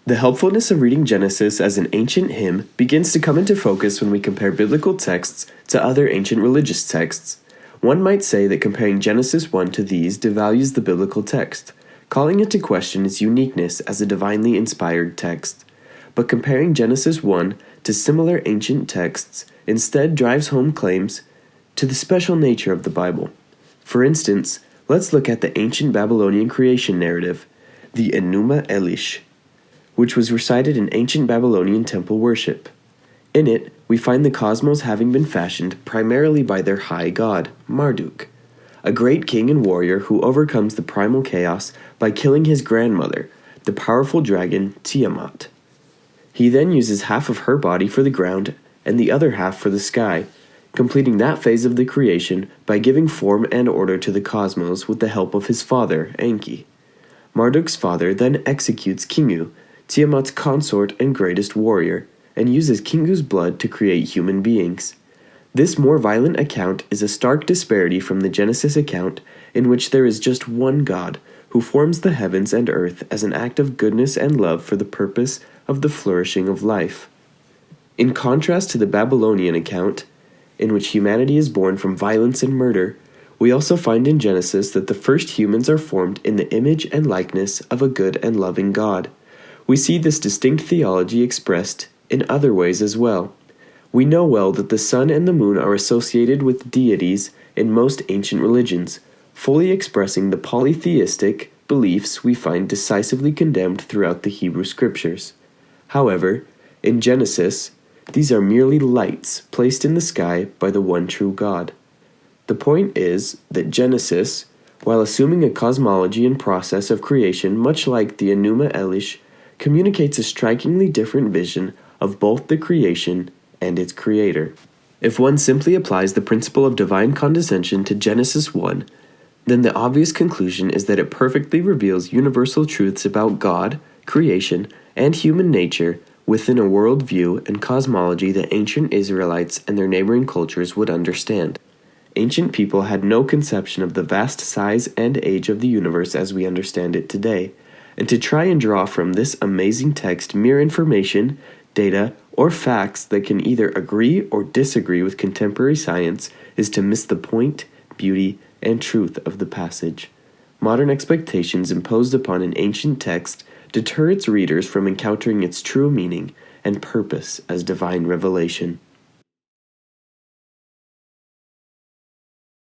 The helpfulness of reading Genesis as an ancient hymn begins to come into focus when we compare biblical texts to other ancient religious texts. One might say that comparing Genesis 1 to these devalues the biblical text, calling into question its uniqueness as a divinely inspired text. But comparing Genesis 1 to similar ancient texts instead drives home claims to the special nature of the Bible. For instance, let's look at the ancient Babylonian creation narrative, the Enuma Elish, which was recited in ancient Babylonian temple worship. In it, we find the cosmos having been fashioned primarily by their high god, Marduk, a great king and warrior who overcomes the primal chaos by killing his grandmother, the powerful dragon Tiamat. He then uses half of her body for the ground and the other half for the sky, completing that phase of the creation by giving form and order to the cosmos with the help of his father, Enki. Marduk's father then executes Kingu, Tiamat's consort and greatest warrior, and uses Kingu's blood to create human beings. This more violent account is a stark disparity from the Genesis account, in which there is just one God, who forms the heavens and earth as an act of goodness and love for the purpose of the flourishing of life. In contrast to the Babylonian account, in which humanity is born from violence and murder, we also find in Genesis that the first humans are formed in the image and likeness of a good and loving God. We see this distinct theology expressed in other ways as well. We know well that the sun and the moon are associated with deities in most ancient religions, fully expressing the polytheistic beliefs we find decisively condemned throughout the Hebrew Scriptures. However, in Genesis, these are merely lights placed in the sky by the one true God. The point is that Genesis, while assuming a cosmology and process of creation much like the Enuma Elish, communicates a strikingly different vision of both the creation and its creator. If one simply applies the principle of divine condescension to Genesis 1, then the obvious conclusion is that it perfectly reveals universal truths about God, creation, and human nature within a worldview and cosmology that ancient Israelites and their neighboring cultures would understand. Ancient people had no conception of the vast size and age of the universe as we understand it today, and to try and draw from this amazing text mere information, data, or facts that can either agree or disagree with contemporary science is to miss the point, beauty, and truth of the passage. Modern expectations imposed upon an ancient text deter its readers from encountering its true meaning and purpose as divine revelation.